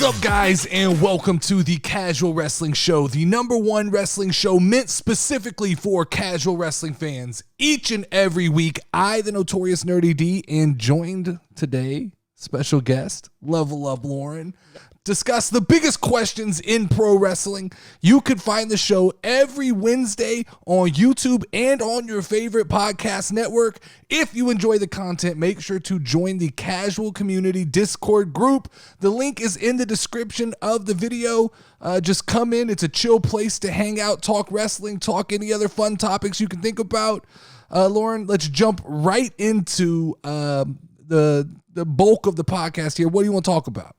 up, guys, and welcome to the Casual Wrestling Show, the #1 wrestling show meant specifically for casual wrestling fans. Each and every week, I, the Notorious NerdyD, and joined today, special guest, Level Up Lauren, discuss the biggest questions in pro wrestling. You can find the show every Wednesday on YouTube and on your favorite podcast network. If you enjoy the content, make sure to join the Casual Community Discord group. The link is in the description of the video. Just come in. It's a chill place to hang out, talk wrestling, talk any other fun topics you can think about. Lauren, let's jump right into the bulk of the podcast here. What do you want to talk about?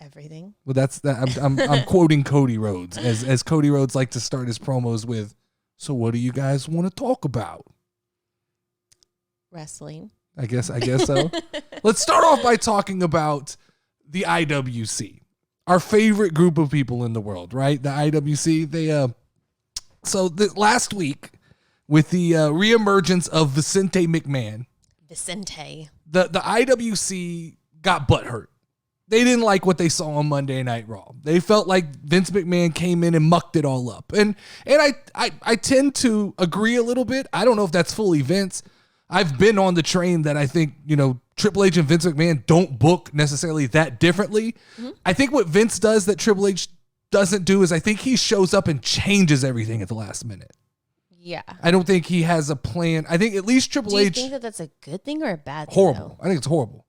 Everything. Well, that's that. I'm quoting Cody Rhodes as Cody Rhodes like to start his promos with. So, what do you guys want to talk about? Wrestling. I guess so. Let's start off by talking about the IWC, our favorite group of people in the world, right? The IWC. Last week with the reemergence of Vicente McMahon, the IWC got butthurt. They didn't like what they saw on Monday Night Raw. They felt like Vince McMahon came in and mucked it all up. And I tend to agree a little bit. I don't know if that's fully Vince. I've been on the train that I think, Triple H and Vince McMahon don't book necessarily that differently. Mm-hmm. I think what Vince does that Triple H doesn't do is I think he shows up and changes everything at the last minute. Yeah. I don't think he has a plan. I think at least Triple H... Do you think that that's a good thing or a bad thing? Horrible. I think it's horrible.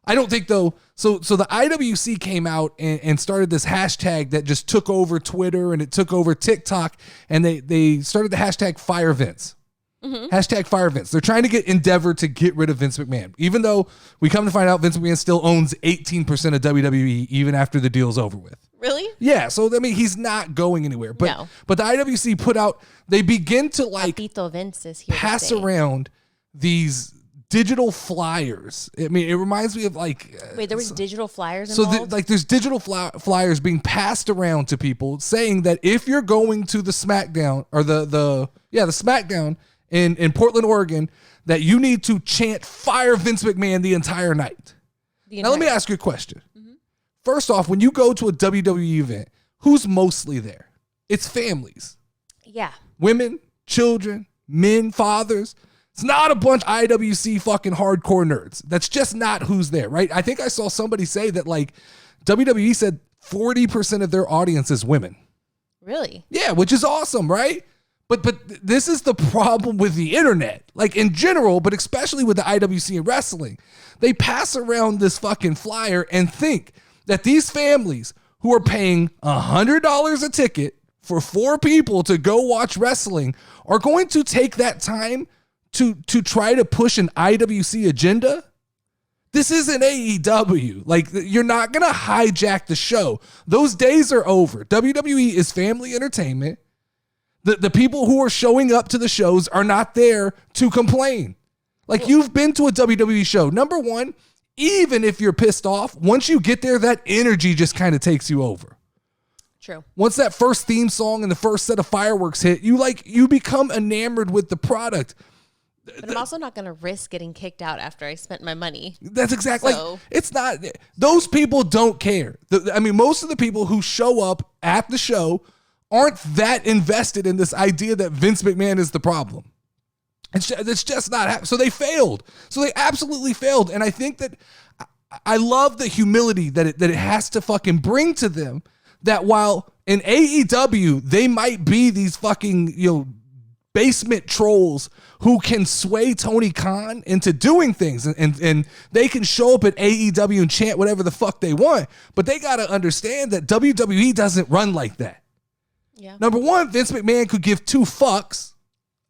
I don't think, though, so the IWC came out and started this hashtag that just took over Twitter and it took over TikTok, and they started the hashtag Fire Vince. Mm-hmm. Hashtag Fire Vince. They're trying to endeavor to get rid of Vince McMahon, even though we come to find out Vince McMahon still owns 18% of WWE even after the deal's over with. Really? Yeah, so, I mean, he's not going anywhere. But the IWC put out, they begin to, Papito Vince is here pass around these digital flyers. I mean, it reminds me of wait, there was digital flyers involved? So there's digital flyers being passed around to people saying that if you're going to the SmackDown or the SmackDown in Portland, Oregon, that you need to chant Fire Vince McMahon the entire night. Now let me ask you a question. Mm-hmm. First off, when you go to a WWE event, who's mostly there? It's families. Yeah. Women, children, men, fathers. It's not a bunch of IWC fucking hardcore nerds. That's just not who's there, right? I think I saw somebody say that WWE said 40% of their audience is women. Really? Yeah, which is awesome, right? But this is the problem with the internet, in general, but especially with the IWC and wrestling. They pass around this fucking flyer and think that these families who are paying $100 a ticket for 4 people to go watch wrestling are going to take that time to try to push an IWC agenda. This isn't AEW. You're not going to hijack the show. Those days are over. WWE is family entertainment. The people who are showing up to the shows are not there to complain. You've been to a WWE show. Number one, even if you're pissed off, once you get there, that energy just kind of takes you over. True. Once that first theme song and the first set of fireworks hit, you become enamored with the product. But I'm also not going to risk getting kicked out after I spent my money. That's exactly. It's not. Those people don't care. Most of the people who show up at the show aren't that invested in this idea that Vince McMahon is the problem. It's just not happening. So they failed. So they absolutely failed. And I think that I love the humility that it has to fucking bring to them, that while in AEW, they might be these fucking, basement trolls who can sway Tony Khan into doing things, and they can show up at AEW and chant whatever the fuck they want, but they got to understand that WWE doesn't run like that. Yeah. Number one, Vince McMahon could give 2 fucks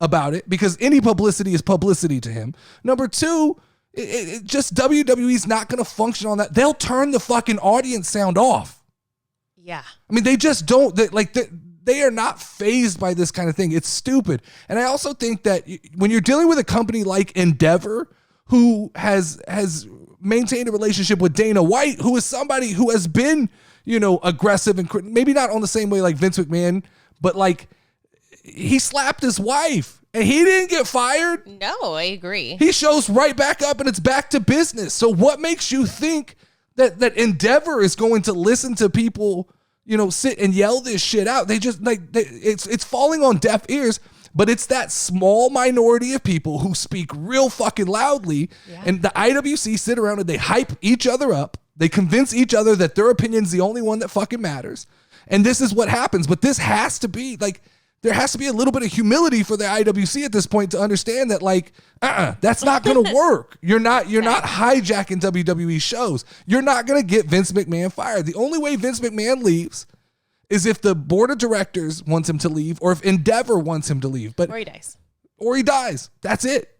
about it because any publicity is publicity to him. Number two, it just WWE's not going to function on that. They'll turn the fucking audience sound off. Yeah. They just don't. They are not fazed by this kind of thing. It's stupid. And I also think that when you're dealing with a company like Endeavor, who has maintained a relationship with Dana White, who is somebody who has been, aggressive and maybe not on the same way like Vince McMahon, but he slapped his wife and he didn't get fired. No, I agree. He shows right back up and it's back to business. So what makes you think that Endeavor is going to listen to people, sit and yell this shit out. They just it's falling on deaf ears, but it's that small minority of people who speak real fucking loudly. Yeah. And the IWC sit around and they hype each other up. They convince each other that their opinion's the only one that fucking matters. And this is what happens. But this has to be there has to be a little bit of humility for the IWC at this point to understand that that's not going to work. You're not hijacking WWE shows. You're not going to get Vince McMahon fired. The only way Vince McMahon leaves is if the board of directors wants him to leave, or if Endeavor wants him to leave. Or he dies. That's it.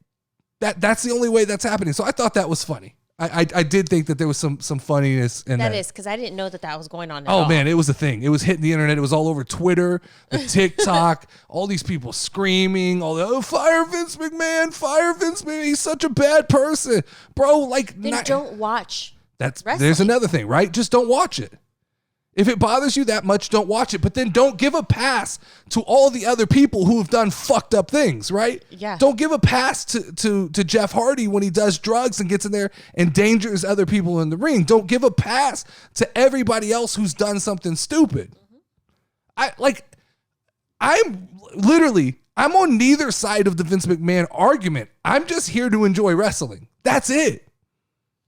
That's the only way that's happening. So I thought that was funny. I did think that there was some funniness in that. That is, because I didn't know that was going on at all. Oh, man, it was a thing. It was hitting the internet. It was all over Twitter, the TikTok, all these people screaming, fire Vince McMahon, he's such a bad person. Bro, don't watch wrestling. There's another thing, right? Just don't watch it. If it bothers you that much, don't watch it. But then don't give a pass to all the other people who have done fucked up things, right? Yeah. Don't give a pass to Jeff Hardy when he does drugs and gets in there and endangers other people in the ring. Don't give a pass to everybody else who's done something stupid. I'm on neither side of the Vince McMahon argument. I'm just here to enjoy wrestling. That's it.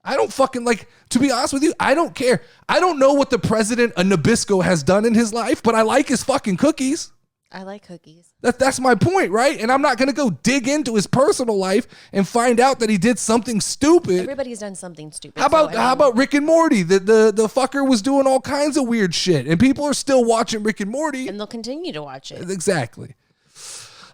I don't fucking to be honest with you, I don't care. I don't know what the president of Nabisco has done in his life, but I like his fucking cookies. I like cookies. That's my point, right? And I'm not going to go dig into his personal life and find out that he did something stupid. Everybody's done something stupid. How about Rick and Morty? The fucker was doing all kinds of weird shit, and people are still watching Rick and Morty. And they'll continue to watch it. Exactly.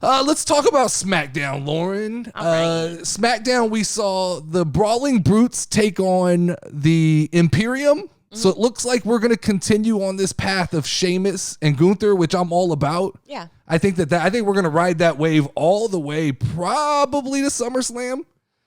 Let's talk about SmackDown, Lauren. Right. SmackDown, we saw the Brawling Brutes take on the Imperium. Mm-hmm. So it looks like we're going to continue on this path of Sheamus and Gunther, which I'm all about. Yeah. I think we're going to ride that wave all the way, probably to SummerSlam.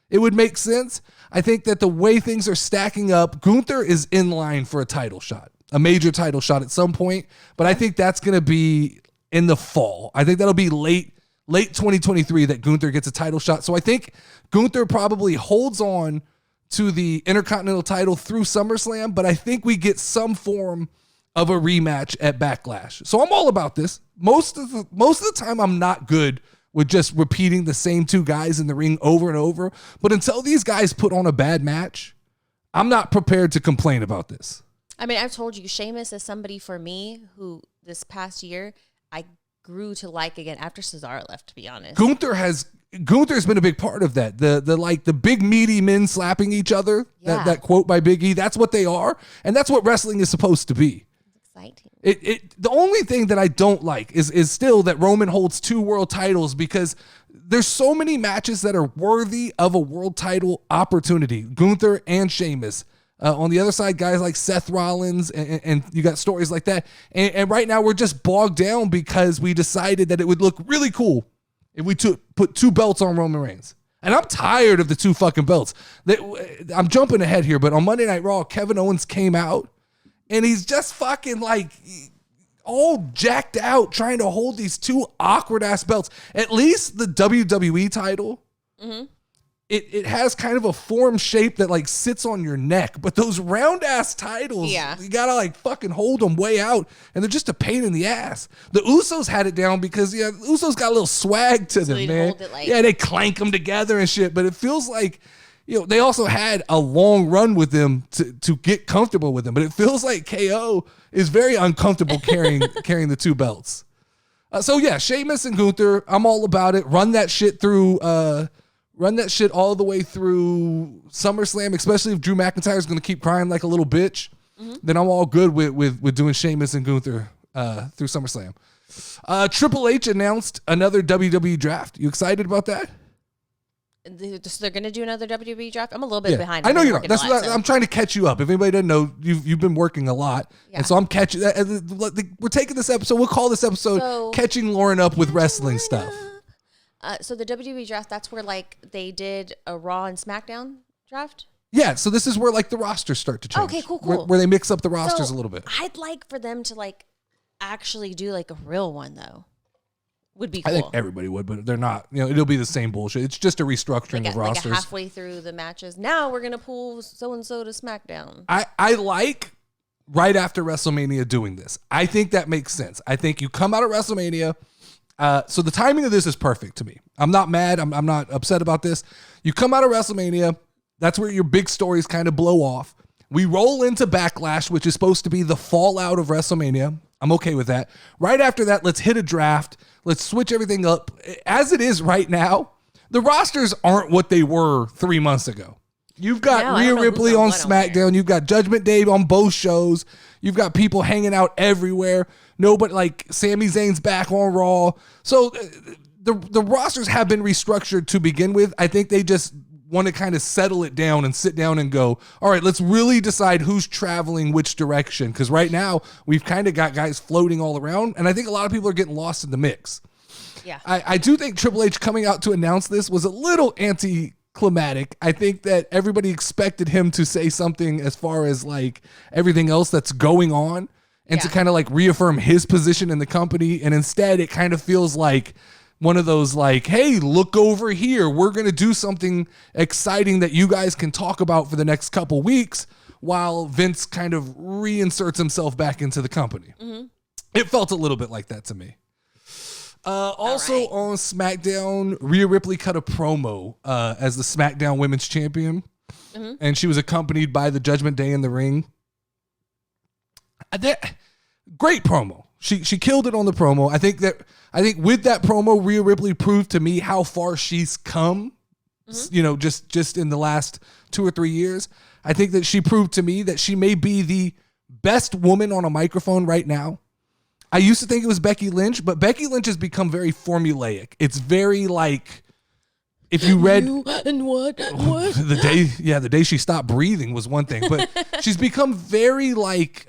It would make sense. I think that the way things are stacking up, Gunther is in line for a title shot, a major title shot at some point. But I think that's going to be in the fall. I think that'll be late 2023 that Gunther gets a title shot. So I think Gunther probably holds on to the Intercontinental title through SummerSlam, but I think we get some form of a rematch at Backlash. So I'm all about this. Most of the time I'm not good with just repeating the same two guys in the ring over and over, but until these guys put on a bad match, I'm not prepared to complain about this. I mean, I've told you, Sheamus is somebody for me who this past year I grew to like again after Cesaro left, to be honest. Gunther's been a big part of that. The big meaty men slapping each other. Yeah. That quote by Big E, that's what they are. And that's what wrestling is supposed to be. It's exciting. The only thing that I don't like is still that Roman holds 2 world titles, because there's so many matches that are worthy of a world title opportunity. Gunther and Sheamus. On the other side, guys like Seth Rollins, and you got stories like that. And right now, we're just bogged down because we decided that it would look really cool if we put 2 belts on Roman Reigns. And I'm tired of the 2 fucking belts. I'm jumping ahead here, but on Monday Night Raw, Kevin Owens came out, and he's just fucking all jacked out trying to hold these 2 awkward-ass belts. At least the WWE title. Mm-hmm. It has kind of a form shape that sits on your neck, but those round ass titles, you gotta fucking hold them way out, and they're just a pain in the ass. The Usos had it down because the Usos got a little swag to them, man. They clank them together and shit, but it feels like they also had a long run with them to get comfortable with them, but it feels like KO is very uncomfortable carrying the 2 belts. So yeah, Sheamus and Gunther, I'm all about it. Run that shit all the way through SummerSlam, especially if Drew McIntyre is going to keep crying like a little bitch. Mm-hmm. Then I'm all good with doing Sheamus and Gunther through SummerSlam. Triple H announced another WWE Draft. You excited about that? So they're going to do another WWE Draft? I'm a little bit behind. I know you're not. I'm trying to catch you up. If anybody doesn't know, you've been working a lot. Yeah. And so I'm catching. We're taking this episode. We'll call this episode Catching Lauren Up with Wrestling Stuff. So the WWE Draft, that's where they did a Raw and SmackDown draft? Yeah, so this is where the rosters start to change. Okay, cool. Where they mix up the rosters a little bit. I'd like for them to actually do a real one though. would be cool. I think everybody would, but they're not. It'll be the same bullshit. It's just a restructuring of rosters. Like halfway through the matches. Now we're going to pull so-and-so to SmackDown. I like right after WrestleMania doing this. I think that makes sense. I think you come out of WrestleMania. So the timing of this is perfect to me. I'm not mad. I'm not upset about this. You come out of WrestleMania. That's where your big stories kind of blow off. We roll into Backlash, which is supposed to be the fallout of WrestleMania. I'm okay with that. Right after that, let's hit a draft. Let's switch everything up. As it is right now, the rosters aren't what they were 3 months ago. You've got Rhea Ripley on SmackDown. You've got Judgment Day on both shows. You've got people hanging out everywhere. Nobody, like Sami Zayn's back on Raw. So the rosters have been restructured to begin with. I think they just want to kind of settle it down and sit down and go, all right, let's really decide who's traveling which direction. Because right now we've kind of got guys floating all around. And I think a lot of people are getting lost in the mix. Yeah. I do think Triple H coming out to announce this was a little anticlimactic. I think that everybody expected him to say something as far as like everything else that's going on and to kind of like reaffirm his position in the company. And instead it kind of feels like one of those like, hey, look over here. We're going to do something exciting that you guys can talk about for the next couple weeks while Vince kind of reinserts himself back into the company. Mm-hmm. It felt a little bit like that to me. Also on SmackDown, Rhea Ripley cut a promo as the SmackDown Women's Champion. Mm-hmm. And she was accompanied by the Judgment Day in the ring. Great promo. She killed it on the promo. I think with that promo, Rhea Ripley proved to me how far she's come, just in the last 2 or 3 years. I think that she proved to me that she may be the best woman on a microphone right now. I used to think it was Becky Lynch, but Becky Lynch has become very formulaic. It's very like, if you read and what the day she stopped breathing was one thing, but she's become very like,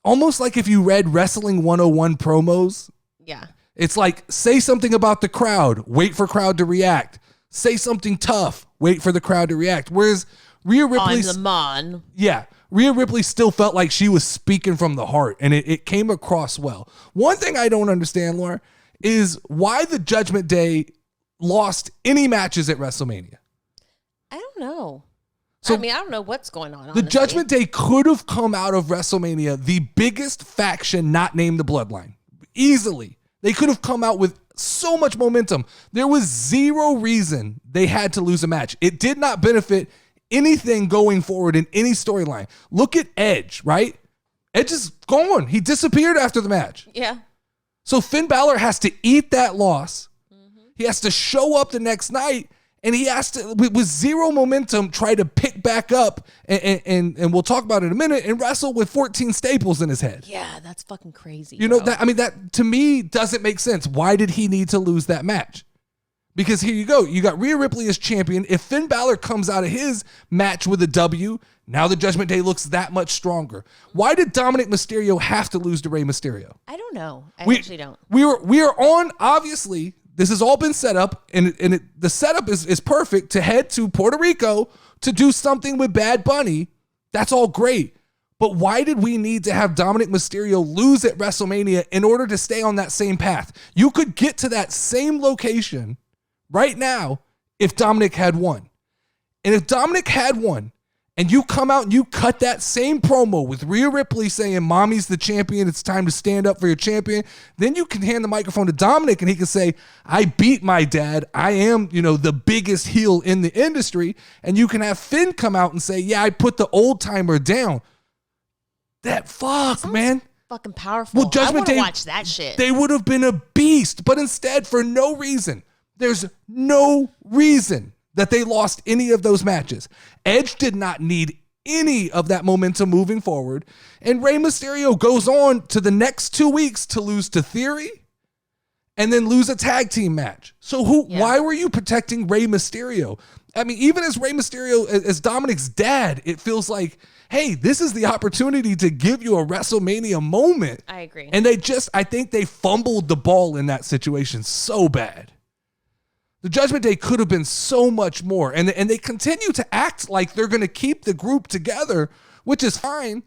almost like if you read Wrestling 101 promos. Yeah. It's like, say something about the crowd, wait for crowd to react. Say something tough, wait for the crowd to react. Whereas Rhea Ripley, Rhea Ripley still felt like she was speaking from the heart, and it came across well. One thing I don't understand, Laura, is why the Judgment Day lost any matches at WrestleMania. I don't know. So, I don't know what's going on. The Judgment Day could have come out of WrestleMania the biggest faction not named the Bloodline. Easily. They could have come out with so much momentum. There was zero reason they had to lose a match. It did not benefit anything going forward in any storyline. Look at Edge, right? Edge is gone. He disappeared after the match. Yeah. So Finn Balor has to eat that loss. Mm-hmm. He has to show up the next night. And he has to, with zero momentum, try to pick back up and we'll talk about it in a minute, and wrestle with 14 staples in his head. Yeah, that's fucking crazy. That to me doesn't make sense. Why did he need to lose that match? Because here you go. You got Rhea Ripley as champion. If Finn Balor comes out of his match with a W, now the Judgment Day looks that much stronger. Why did Dominic Mysterio have to lose to Rey Mysterio? I don't know. I actually don't. We are on, obviously. This has all been set up, and the setup is perfect to head to Puerto Rico to do something with Bad Bunny. That's all great. But why did we need to have Dominic Mysterio lose at WrestleMania in order to stay on that same path? You could get to that same location right now if Dominic had won. And if Dominic had won, and you come out and you cut that same promo with Rhea Ripley saying, "Mommy's the champion, it's time to stand up for your champion," then you can hand the microphone to Dominic and he can say, "I beat my dad. I am, the biggest heel in the industry." And you can have Finn come out and say, "Yeah, I put the old timer down." Man. Fucking powerful. Well, Judgment Day, watch that shit. They would have been a beast, but instead, for no reason, there's no reason that they lost any of those matches. Edge did not need any of that momentum moving forward. And Rey Mysterio goes on to the next 2 weeks to lose to Theory and then lose a tag team match. So why were you protecting Rey Mysterio? Even as Rey Mysterio, as Dominic's dad, it feels like, hey, this is the opportunity to give you a WrestleMania moment. I agree. And I think they fumbled the ball in that situation so bad. The Judgment Day could have been so much more. And they continue to act like they're going to keep the group together, which is fine.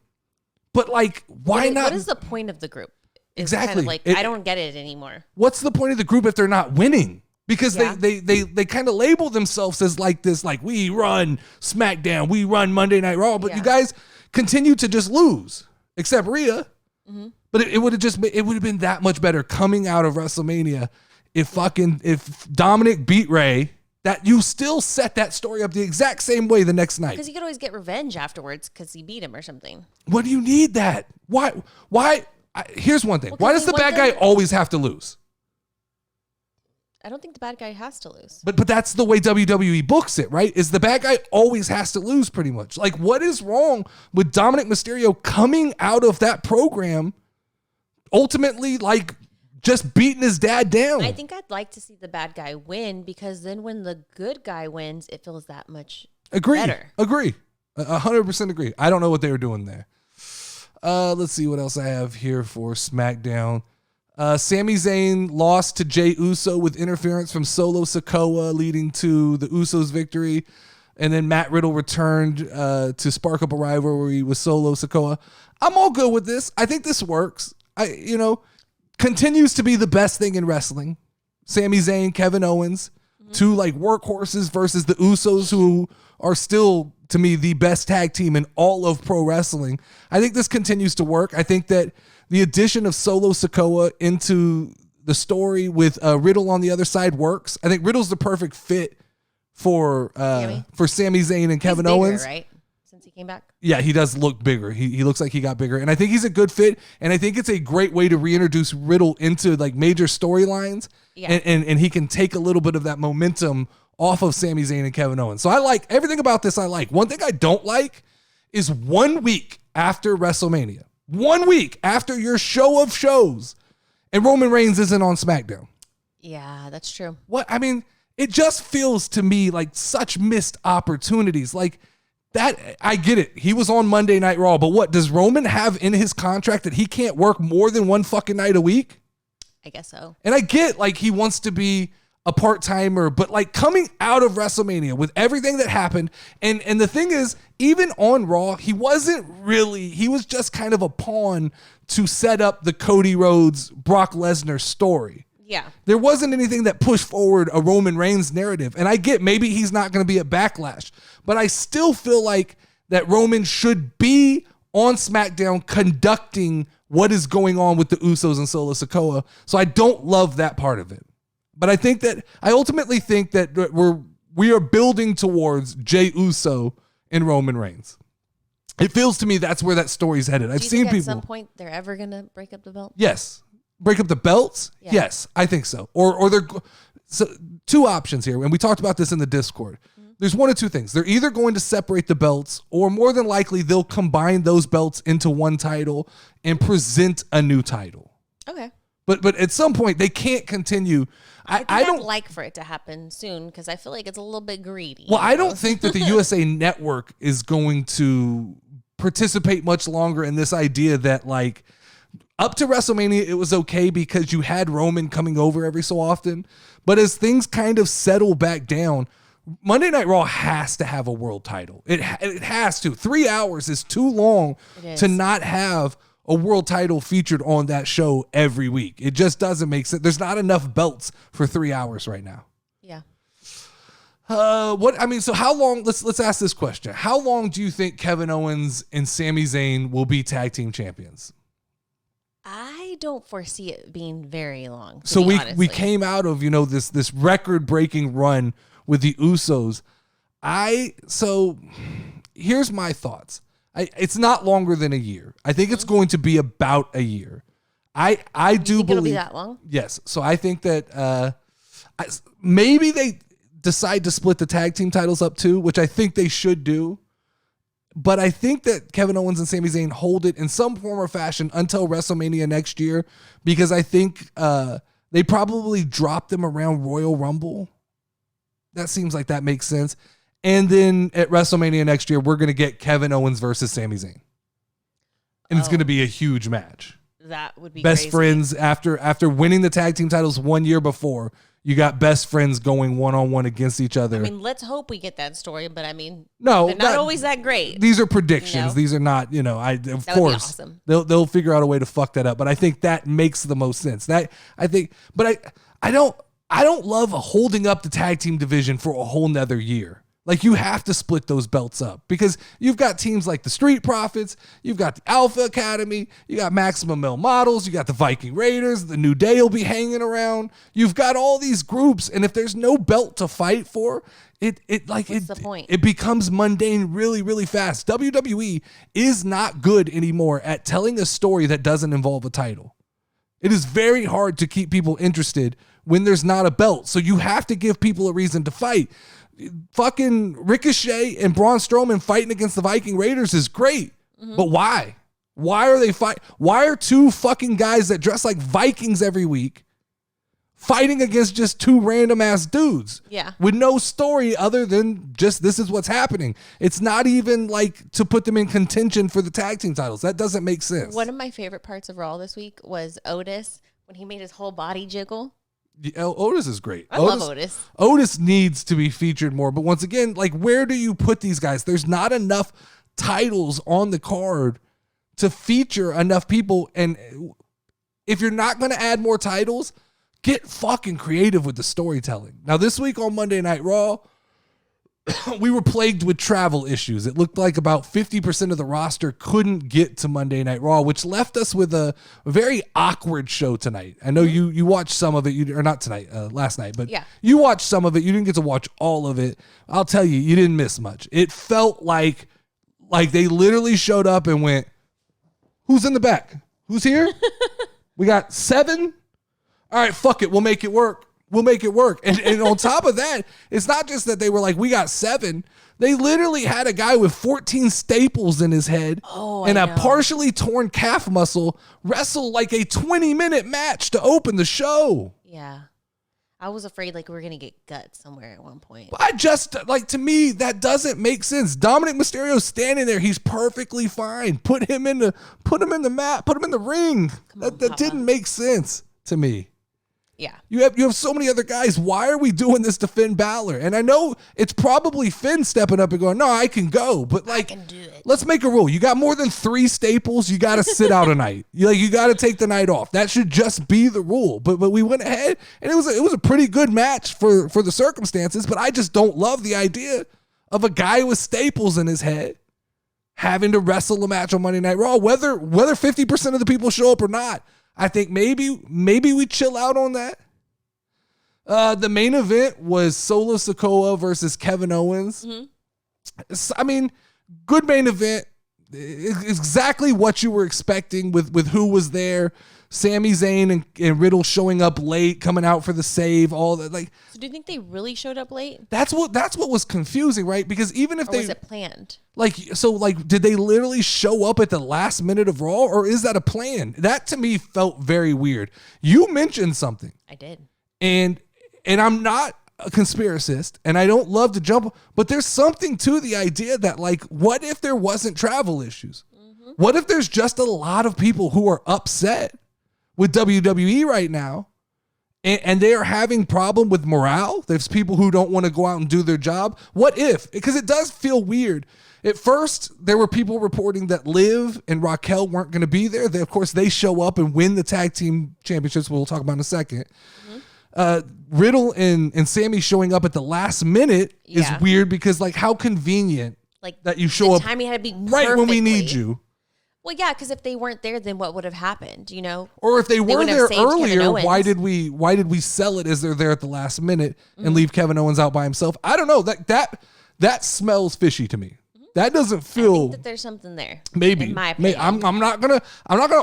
But why not? What is the point of the group? Exactly. Kind of like, I don't get it anymore. What's the point of the group if they're not winning? Because they kind of label themselves as like this, like, we run SmackDown, we run Monday Night Raw, but you guys continue to just lose, except Rhea. Mm-hmm. But it would have been that much better coming out of WrestleMania if Dominic beat Ray, that you still set that story up the exact same way the next night. Because you could always get revenge afterwards because he beat him or something. What do you need that? Why? Here's one thing. Why does the bad guy always have to lose? I don't think the bad guy has to lose. But that's the way WWE books it, right? Is the bad guy always has to lose pretty much. Like, what is wrong with Dominic Mysterio coming out of that program ultimately, like, just beating his dad down? I think I'd like to see the bad guy win, because then when the good guy wins, it feels that much better. Agree. 100% agree. I don't know what they were doing there. Let's see what else I have here for SmackDown. Sami Zayn lost to Jey Uso with interference from Solo Sikoa, leading to the Usos' victory. And then Matt Riddle returned to spark up a rivalry with Solo Sikoa. I'm all good with this. I think this works. Continues to be the best thing in wrestling. Sami Zayn, Kevin Owens, two like workhorses versus the Usos, who are still, to me, the best tag team in all of pro wrestling. I think this continues to work. I think that the addition of Solo Sikoa into the story with Riddle on the other side works. I think Riddle's the perfect fit for Sami Zayn and Kevin Owens. Right? Since he came back? Yeah, he does look bigger. He looks like he got bigger. And I think he's a good fit. And I think it's a great way to reintroduce Riddle into like major storylines. Yeah. And he can take a little bit of that momentum off of Sami Zayn and Kevin Owens. So I like everything about this. I like. One thing I don't like is 1 week after WrestleMania, 1 week after your show of shows, and Roman Reigns isn't on SmackDown. Yeah, that's true. What? I mean, it just feels to me like such missed opportunities. Like that, I get it. He was on Monday Night Raw, but what, does Roman have in his contract that he can't work more than one fucking night a week? I guess so. And I get like he wants to be a part-timer, but like coming out of WrestleMania with everything that happened, and the thing is, even on Raw, he was just kind of a pawn to set up the Cody Rhodes, Brock Lesnar story. Yeah. There wasn't anything that pushed forward a Roman Reigns narrative. And I get maybe he's not going to be at Backlash, but I still feel like that Roman should be on SmackDown conducting what is going on with the Usos and Solo Sikoa. So I don't love that part of it. But I ultimately think that we are building towards Jey Uso and Roman Reigns. It feels to me that's where that story's headed. I've seen people. At some point they're ever gonna break up the belt? Yes, break up the belts. Yeah. Yes, I think so. Or they're so two options here, and we talked about this in the Discord. Mm-hmm. There's one of two things. They're either going to separate the belts, or more than likely they'll combine those belts into one title and present a new title. Okay. But at some point they can't continue. I don't like for it to happen soon, because I feel like it's a little bit greedy. Well, I don't think that the USA Network is going to participate much longer in this idea that like up to WrestleMania it was okay because you had Roman coming over every so often, but as things kind of settle back down, Monday Night Raw has to have a world title. It has to. 3 hours is too long to not have a world title featured on that show every week. It just doesn't make sense. There's not enough belts for 3 hours right now. Yeah. So how long, let's ask this question. How long do you think Kevin Owens and Sami Zayn will be tag team champions? I don't foresee it being very long. So we came out of, this record breaking run with the Usos. So here's my thoughts. It's not longer than a year. I think it's going to be about a year. I do believe it'll be that long. Yes. So I think that maybe they decide to split the tag team titles up too, which I think they should do. But I think that Kevin Owens and Sami Zayn hold it in some form or fashion until WrestleMania next year, because I think they probably drop them around Royal Rumble. That seems like that makes sense. And then at WrestleMania next year, we're going to get Kevin Owens versus Sami Zayn. And it's going to be a huge match. That would be best crazy. Friends after winning the tag team titles 1 year before. You got best friends going one-on-one against each other. I mean, let's hope we get that story, but I mean, no, they're not always that great. These are predictions. You know? These are not, of that course, would be awesome. They'll figure out a way to fuck that up. But I think that makes the most sense. I don't love holding up the tag team division for a whole nother year. Like, you have to split those belts up because you've got teams like the Street Profits, you've got the Alpha Academy, you got Maximum Male Models, you got the Viking Raiders, the New Day will be hanging around. You've got all these groups, and if there's no belt to fight for, what's the point? It becomes mundane really, really fast. WWE is not good anymore at telling a story that doesn't involve a title. It is very hard to keep people interested when there's not a belt, so you have to give people a reason to fight. Fucking Ricochet and Braun Strowman fighting against the Viking Raiders is great. But why? Why are they Why are two fucking guys that dress like Vikings every week fighting against just two random ass dudes? Yeah. With no story other than just this is what's happening. It's not even like to put them in contention for the tag team titles. That doesn't make sense. One of my favorite parts of Raw this week was Otis when he made his whole body jiggle. Otis is great. I love Otis. Otis needs to be featured more. But once again, like, where do you put these guys? There's not enough titles on the card to feature enough people. And if you're not going to add more titles, get fucking creative with the storytelling. Now, this week on Monday Night Raw, we were plagued with travel issues. It looked like about 50% of the roster couldn't get to Monday Night Raw, which left us with a very awkward show tonight. I know you watched some of it, or not tonight, last night, but yeah. You watched some of it. You didn't get to watch all of it. I'll tell you, you didn't miss much. It felt like they literally showed up and went, "Who's in the back? Who's here? We got 7? All right, fuck it. We'll make it work. We'll make it work." And on top of that, it's not just that they were like, we got 7. They literally had a guy with 14 staples in his head and a partially torn calf muscle wrestle like a 20-minute match to open the show. Yeah. I was afraid like we were going to get guts somewhere at one point. To me, that doesn't make sense. Dominic Mysterio's standing there. He's perfectly fine. Put him in the mat, put him in the ring. That didn't make sense to me. Yeah. You have so many other guys. Why are we doing this to Finn Balor? And I know it's probably Finn stepping up and going, "No, I can go." But I can do it. Let's make a rule. You got more than 3 staples, you got to sit out a night. You got to take the night off. That should just be the rule. But we went ahead and it was a pretty good match for the circumstances, but I just don't love the idea of a guy with staples in his head having to wrestle a match on Monday Night Raw, whether 50% of the people show up or not. I think maybe we chill out on that. The main event was Solo Sikoa versus Kevin Owens. I mean, good main event. Exactly what you were expecting with who was there. Sami Zayn and Riddle showing up late, coming out for the save, all that. So do you think they really showed up late? That's what was confusing, right? Because even if was it planned? Did they literally show up at the last minute of Raw, or is that a plan? That to me felt very weird. You mentioned something. I did. And I'm not a conspiracist, and I don't love to jump, but there's something to the idea that, what if there wasn't travel issues? What if there's just a lot of people who are upset with WWE right now, and they are having problem with morale? There's people who don't want to go out and do their job. What if? Because it does feel weird. At first, there were people reporting that Liv and Raquel weren't going to be there. Of course, they show up and win the tag team championships, we'll talk about in a second. Riddle and Sami showing up at the last minute is weird because, how convenient that you show up timing had to be right when we need you. Well, yeah, because if they weren't there, then what would have happened? Or if they were there earlier, why did we sell it as they're there at the last minute and leave Kevin Owens out by himself? I don't know. That smells fishy to me. That doesn't feel. I think that there's something there. Maybe. In my opinion. I'm not gonna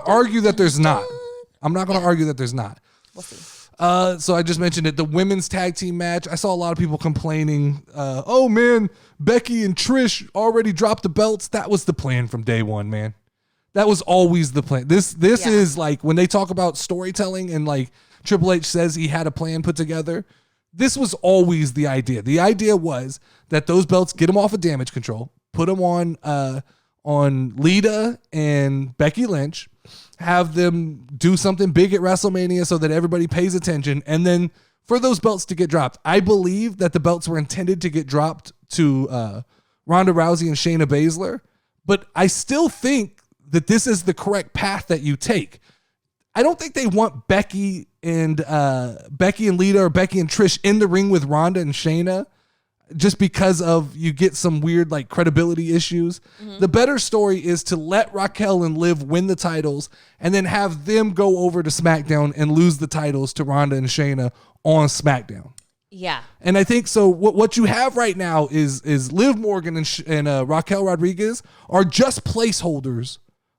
argue that there's not. I'm not gonna argue that there's not. We'll see. So I just mentioned it. The women's tag team match. I saw a lot of people complaining. Oh man, Becky and Trish already dropped the belts. That was the plan from day one, man. That was always the plan. This is when they talk about storytelling and Triple H says he had a plan put together. This was always the idea. The idea was that those belts get them off of Damage Control, put them on Lita and Becky Lynch, have them do something big at WrestleMania so that everybody pays attention, and then for those belts to get dropped. I believe that the belts were intended to get dropped to Ronda Rousey and Shayna Baszler, but I still think that this is the correct path that you take. I don't think they want Becky and Lita or Becky and Trish in the ring with Ronda and Shayna just because of you get some weird like credibility issues. Mm-hmm. The better story is to let Raquel and Liv win the titles and then have them go over to SmackDown and lose the titles to Ronda and Shayna on SmackDown. Yeah. And I think so what you have right now is Liv Morgan and Raquel Rodriguez are just placeholders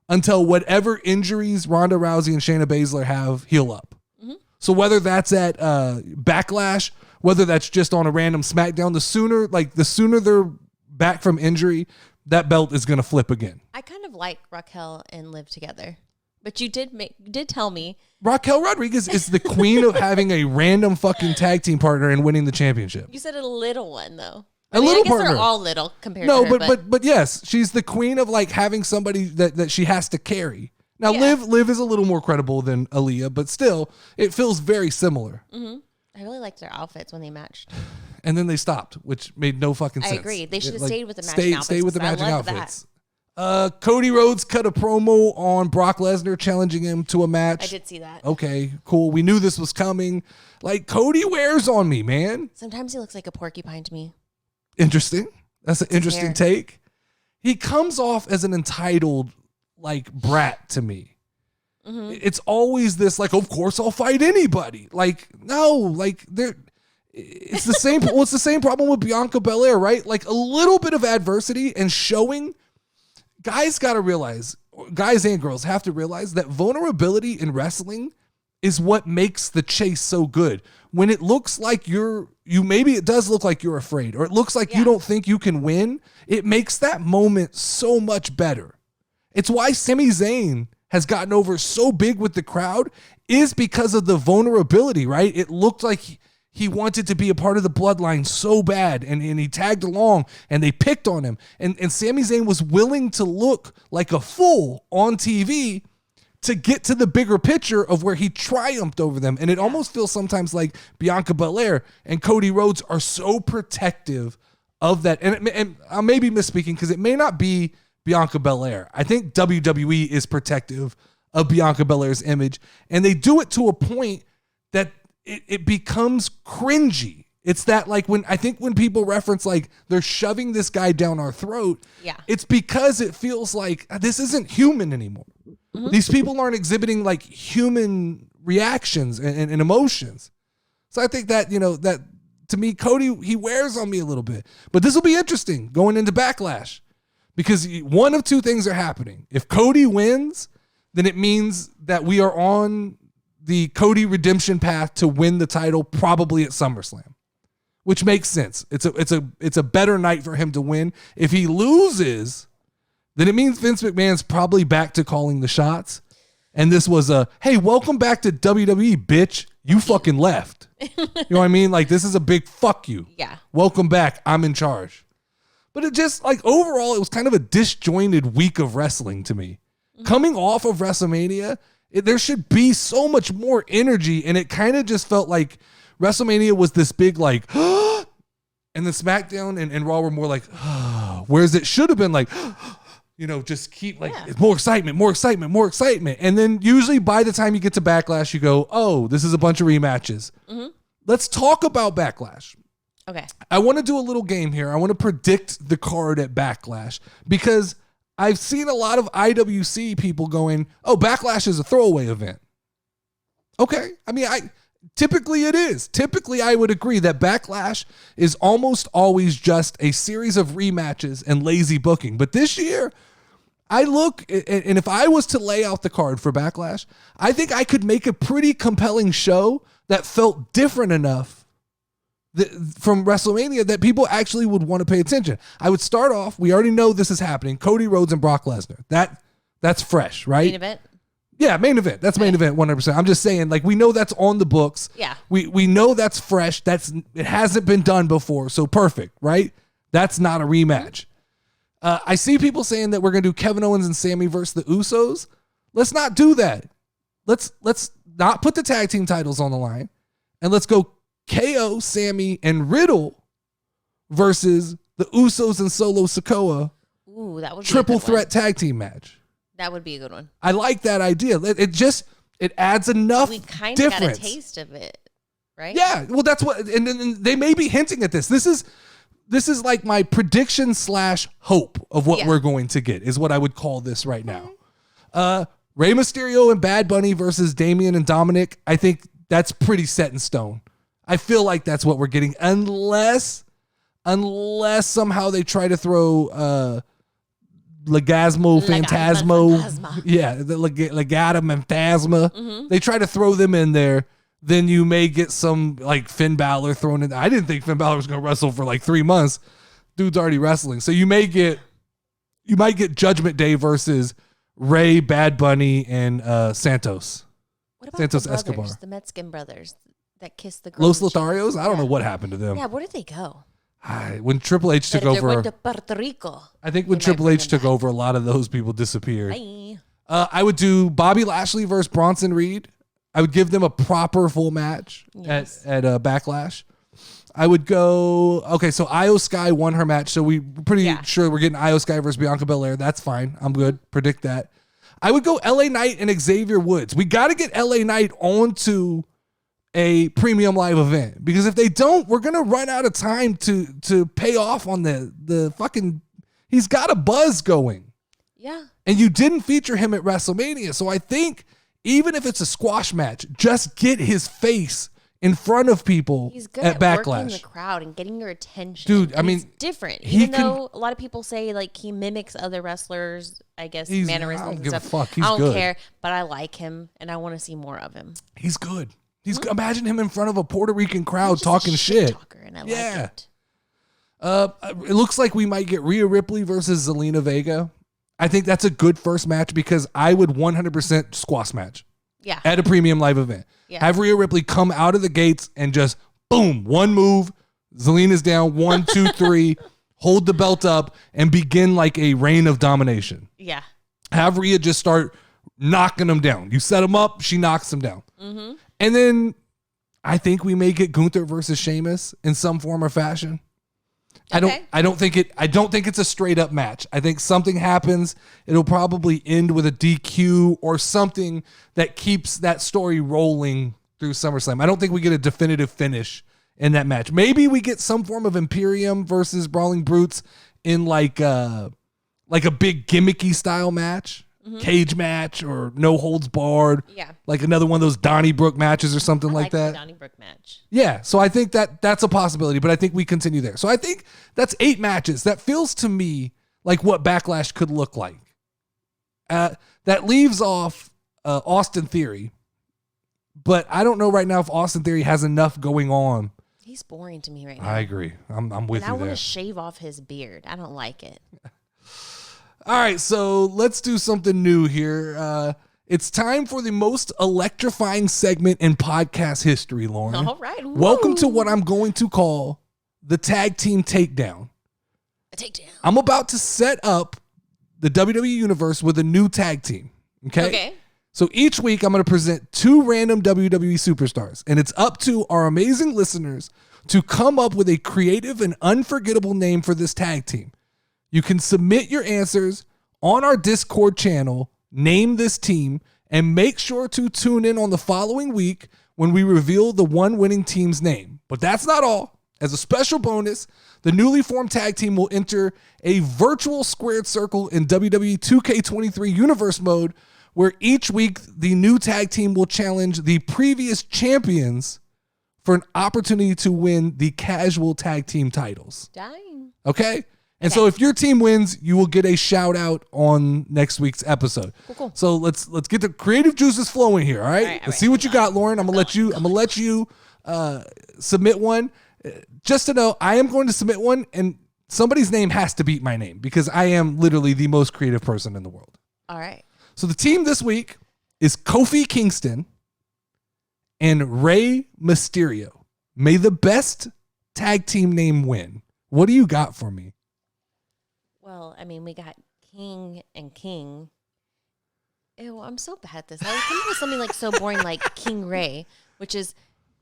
until whatever injuries Ronda Rousey and Shayna Baszler have heal up. Mm-hmm. So whether that's at Backlash, whether that's just on a random SmackDown, the sooner they're back from injury, that belt is going to flip again. I kind of like Raquel and Liv together. But you did tell me. Raquel Rodriguez is the queen of having a random fucking tag team partner and winning the championship. You said a little one, though. I guess partner. They're all little compared to her. But yes, she's the queen of like having somebody that she has to carry. Now, yeah. Liv is a little more credible than Aaliyah, but still, it feels very similar. Mm-hmm. I really liked their outfits when they matched. And then they stopped, which made no fucking sense. I agree. They should have stayed with the matching outfits. Stay with the matching outfits. Cody Rhodes cut a promo on Brock Lesnar challenging him to a match. I did see that. Okay, cool. We knew this was coming. Like, Cody wears on me, man. Sometimes he looks like a porcupine to me. Interesting. That's an interesting take. He comes off as an entitled, like, brat to me. Mm-hmm. It's always this, like, of course I'll fight anybody. Like, no, like, it's the same. Well, it's the same problem with Bianca Belair, right? Like, a little bit of adversity and showing. Guys got to realize, guys and girls have to realize that vulnerability in wrestling is what makes the chase so good. When it looks like maybe it does look like you're afraid, or it looks like you don't think you can win, it makes that moment so much better. It's why Sami Zayn has gotten over so big with the crowd, is because of the vulnerability, right? It looked like he wanted to be a part of the bloodline so bad, and he tagged along, and they picked on him. And Sami Zayn was willing to look like a fool on TV to get to the bigger picture of where he triumphed over them. And it almost feels sometimes like Bianca Belair and Cody Rhodes are so protective of that. And I may be misspeaking because it may not be Bianca Belair. I think WWE is protective of Bianca Belair's image, and they do it to a point that it becomes cringy. It's that, like, when people reference like they're shoving this guy down our throat, it's because it feels like this isn't human anymore. Mm-hmm. These people aren't exhibiting like human reactions and emotions. So I think that, that to me, Cody, he wears on me a little bit. But this will be interesting going into Backlash, because one of two things are happening. If Cody wins, then it means that we are on the Cody redemption path to win the title, probably at SummerSlam, which makes sense. It's a better night for him to win. If he loses, then it means Vince McMahon's probably back to calling the shots. And this was hey, welcome back to WWE, bitch. You fucking left. You know what I mean? Like, this is a big fuck you. Yeah. Welcome back. I'm in charge. But it just, like, overall, it was kind of a disjointed week of wrestling to me. Mm-hmm. Coming off of WrestleMania, there should be so much more energy, and it kind of just felt like WrestleMania was this big, like, and then SmackDown and Raw were more like, whereas it should have been like, just keep, like, more excitement. And then usually by the time you get to Backlash, you go, oh, this is a bunch of rematches. Mm-hmm. Let's talk about Backlash. Okay. I want to do a little game here. I want to predict the card at Backlash, because I've seen a lot of IWC people going, oh, Backlash is a throwaway event. Okay. I mean, typically it is. Typically, I would agree that Backlash is almost always just a series of rematches and lazy booking. But this year, I look, and if I was to lay out the card for Backlash, I think I could make a pretty compelling show that felt different enough from WrestleMania that people actually would want to pay attention. I would start off, we already know this is happening, Cody Rhodes and Brock Lesnar. That's fresh, right? Main event? Yeah, main event. That's main event 100%. I'm just saying, like, we know that's on the books. Yeah. We know that's fresh. It hasn't been done before, so perfect, right? That's not a rematch. I see people saying that we're going to do Kevin Owens and Sami versus the Usos. Let's not do that. Let's not put the tag team titles on the line, and let's go KO, Sami, and Riddle versus the Usos and Solo Sikoa. Ooh, that would be triple threat tag team match. That would be a good one. I like that idea. It adds enough difference. We kind of got a taste of it, right? Yeah. Well, that's what, and they may be hinting at this. This is like my prediction / hope of what we're going to get is what I would call this right now. Rey Mysterio and Bad Bunny versus Damian and Dominic. I think that's pretty set in stone. I feel like that's what we're getting, unless somehow they try to throw Legasmo Phantasmo. Yeah, the Legata Phantasma. Mm-hmm. They try to throw them in there. Then you may get some like Finn Balor thrown in. I didn't think Finn Balor was going to wrestle for like 3 months. Dude's already wrestling. So you might get Judgment Day versus Rey, Bad Bunny, and Santos. What about Santos the brothers, Escobar? The Mexican brothers that kissed the girl. Los Lotharios? I don't know what happened to them. Yeah, where did they go? When Triple H took over, went to Puerto Rico. I think when Triple H took over, a lot of those people disappeared. I would do Bobby Lashley versus Bronson Reed. I would give them a proper full match at Backlash. I would go, okay, so Io Sky won her match, so we're pretty sure we're getting Io Sky versus Bianca Belair. That's fine. I'm good. Predict that. I would go LA Knight and Xavier Woods. We got to get LA Knight onto a premium live event, because if they don't, we're going to run out of time to pay off on the fucking, he's got a buzz going. Yeah. And you didn't feature him at WrestleMania. So I think even if it's a squash match, just get his face in front of people. He's good at at Backlash. Working the crowd and getting your attention. Dude, I mean, he's different. Even though a lot of people say like he mimics other wrestlers, I guess mannerisms I don't and give stuff. a fuck. He's I don't good. care, but I like him and I want to see more of him. He's good. Imagine him in front of a Puerto Rican crowd talking shit. Talker, and I like it. It looks like we might get Rhea Ripley versus Zelina Vega. I think that's a good first match, because I would 100% squash match. Yeah. At a premium live event. Yeah. Have Rhea Ripley come out of the gates and just boom, one move, Zelina's down, 1, 2, 3, hold the belt up and begin like a reign of domination. Yeah. Have Rhea just start knocking them down. You set them up, she knocks them down. Mm-hmm. And then I think we may get Gunther versus Sheamus in some form or fashion. Okay. I don't think it's a straight up match. I think something happens. It'll probably end with a DQ or something that keeps that story rolling through SummerSlam. I don't think we get a definitive finish in that match. Maybe we get some form of Imperium versus Brawling Brutes in like a big gimmicky style match. Mm-hmm. Cage match or no holds barred. Yeah. Like another one of those Donnybrook matches or something like that. The Donnybrook match. Yeah. So I think that's a possibility, but I think we continue there. So I think that's 8 matches. That feels to me like what Backlash could look like. That leaves off Austin Theory, but I don't know right now if Austin Theory has enough going on. He's boring to me right now. I agree. I'm with you there. I want to shave off his beard. I don't like it. All right, so let's do something new here. It's time for the most electrifying segment in podcast history, Lauren. All right. Woo. Welcome to what I'm going to call the Tag Team Takedown. A takedown. I'm about to set up the WWE Universe with a new tag team. Okay. So each week I'm going to present 2 random WWE superstars, and it's up to our amazing listeners to come up with a creative and unforgettable name for this tag team. You can submit your answers on our Discord channel, name this team, and make sure to tune in on the following week when we reveal the one winning team's name. But that's not all. As a special bonus, the newly formed tag team will enter a virtual squared circle in WWE 2K23 Universe mode, where each week the new tag team will challenge the previous champions for an opportunity to win the casual tag team titles. Dang. Okay? And so if your team wins, you will get a shout out on next week's episode. Cool. So let's get the creative juices flowing here, all right? Let's see what you got, Lauren. I'm gonna let you submit one. Just to know, I am going to submit one, and somebody's name has to beat my name, because I am literally the most creative person in the world. All right. So the team this week is Kofi Kingston and Rey Mysterio. May the best tag team name win. What do you got for me? Well, I mean, we got King and King. Ew, I'm so bad at this. I would come up with something like so boring like King Ray, which is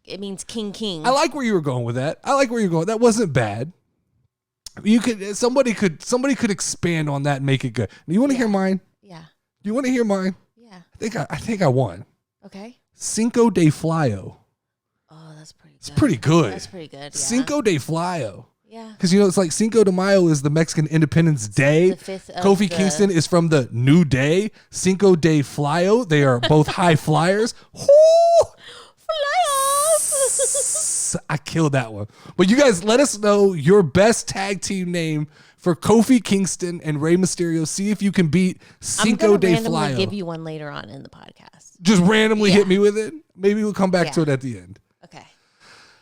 it means king. I like where you were going with that. That wasn't bad. Somebody could expand on that and make it good. You want to hear mine? Yeah. Do you want to hear mine? Yeah. I think I won. Okay. Cinco de Flyo. Oh, that's pretty good. It's pretty good. That's pretty good. Yeah. Cinco de Flyo. Yeah. Because, it's like Cinco de Mayo is the Mexican Independence Day. The 5th of Kofi Kingston is from the New Day. Cinco de Flyo. They are both high flyers. I killed that one. But you guys, let us know your best tag team name for Kofi Kingston and Rey Mysterio. See if you can beat Cinco de Flyo. I'm going to randomly give you one later on in the podcast. Just randomly hit me with it? Maybe we'll come back to it at the end. Okay.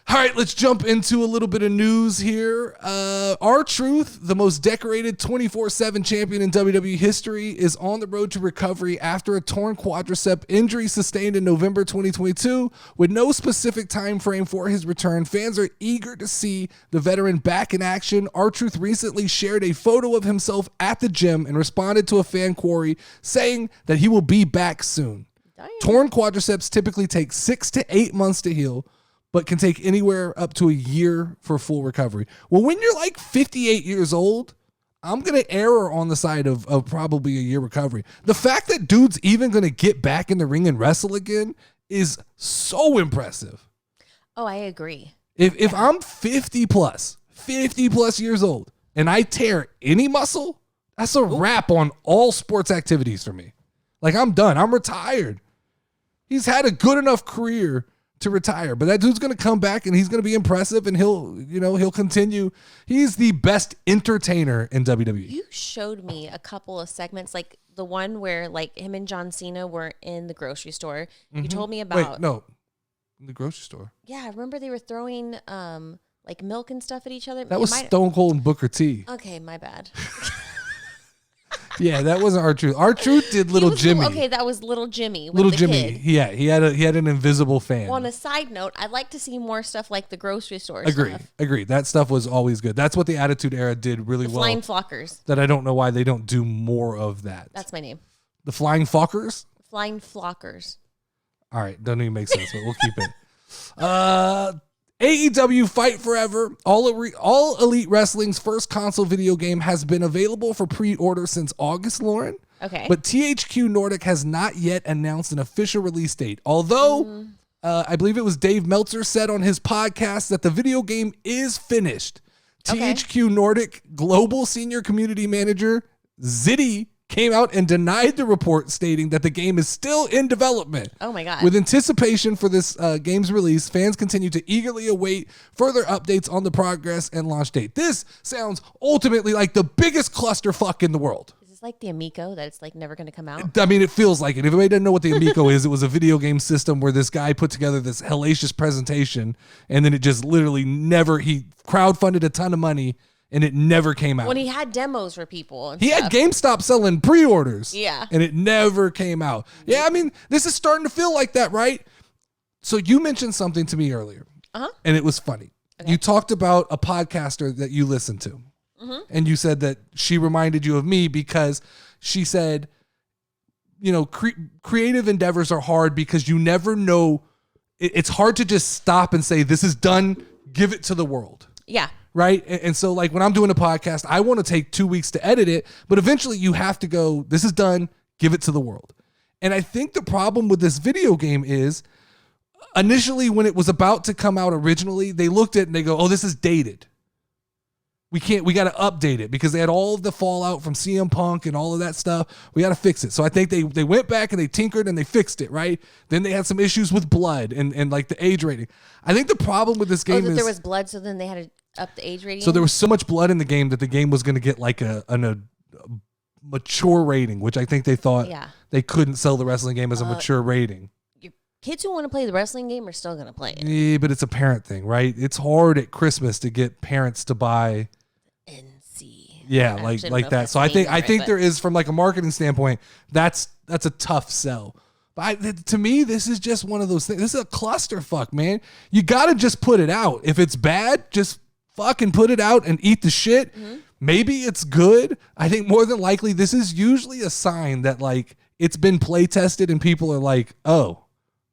All right, let's jump into a little bit of news here. R-Truth, the most decorated 24/7 champion in WWE history, is on the road to recovery after a torn quadricep injury sustained in November 2022. With no specific time frame for his return, fans are eager to see the veteran back in action. R-Truth recently shared a photo of himself at the gym and responded to a fan query saying that he will be back soon. Damn. Torn quadriceps typically take 6 to 8 months to heal, but can take anywhere up to a year for full recovery. Well, when you're like 58 years old, I'm going to err on the side of probably a year recovery. The fact that dude's even going to get back in the ring and wrestle again is so impressive. Oh, I agree. If I'm 50 plus years old, and I tear any muscle, that's a wrap on all sports activities for me. Like, I'm done. I'm retired. He's had a good enough career to retire, but that dude's going to come back and he's going to be impressive and he'll continue. He's the best entertainer in WWE. You showed me a couple of segments, like the one where like him and John Cena were in the grocery store. Mm-hmm. You told me about. Wait, no, in the grocery store. Yeah, I remember they were throwing like milk and stuff at each other. That was Stone Cold and Booker T. Okay, my bad. Yeah, that wasn't R-Truth. R-Truth did Little Jimmy. Okay, that was Little Jimmy. Little Jimmy. Kid. Yeah, he had an invisible fan. Well, on a side note, I'd like to see more stuff like the grocery store stuff. Agree. That stuff was always good. That's what the Attitude Era did really well. Flying Flockers. That I don't know why they don't do more of that. That's my name. The Flying Flockers? Flying Flockers. All right, doesn't even make sense, but we'll keep it. AEW Fight Forever, All Elite Wrestling's first console video game, has been available for pre-order since August, Lauren. Okay. But THQ Nordic has not yet announced an official release date. Although, I believe it was Dave Meltzer said on his podcast that the video game is finished. Okay. THQ Nordic Global Senior Community Manager Ziddy came out and denied the report, stating that the game is still in development. Oh my God. With anticipation for this game's release, fans continue to eagerly await further updates on the progress and launch date. This sounds ultimately like the biggest clusterfuck in the world. Is this like the Amico that it's like never going to come out? I mean, it feels like it. If anybody doesn't know what the Amico is, it was a video game system where this guy put together this hellacious presentation, and then it just literally he crowdfunded a ton of money, and it never came out. When he had demos for people. He had GameStop selling pre-orders. Yeah. And it never came out. Yeah, I mean, this is starting to feel like that, right? So you mentioned something to me earlier. Uh-huh. And it was funny. Okay. You talked about a podcaster that you listen to. Mm-hmm. And you said that she reminded you of me because she said, creative endeavors are hard because you never know. It's hard to just stop and say, this is done, give it to the world. Yeah. Right. And so like when I'm doing a podcast, I want to take 2 weeks to edit it, but eventually you have to go, this is done, give it to the world. And I think the problem with this video game is initially when it was about to come out originally, they looked at it and they go, oh, this is dated. We got to update it because they had all of the fallout from CM Punk and all of that stuff. We got to fix it. So I think they went back and they tinkered and they fixed it, right? Then they had some issues with blood and like the age rating. I think the problem with this game is there was blood, so then they had to up the age rating. So there was so much blood in the game that the game was going to get like a mature rating, which I think they thought they couldn't sell the wrestling game as a mature rating. Kids who want to play the wrestling game are still going to play it. Yeah, but it's a parent thing, right? It's hard at Christmas to get parents to buy NC. Yeah, like that. So I think there is, from like a marketing standpoint, that's a tough sell. But to me, this is just one of those things. This is a clusterfuck, man. You got to just put it out. If it's bad, just fucking put it out and eat the shit. Mm-hmm. Maybe it's good. I think more than likely this is usually a sign that like it's been play tested and people are like, oh,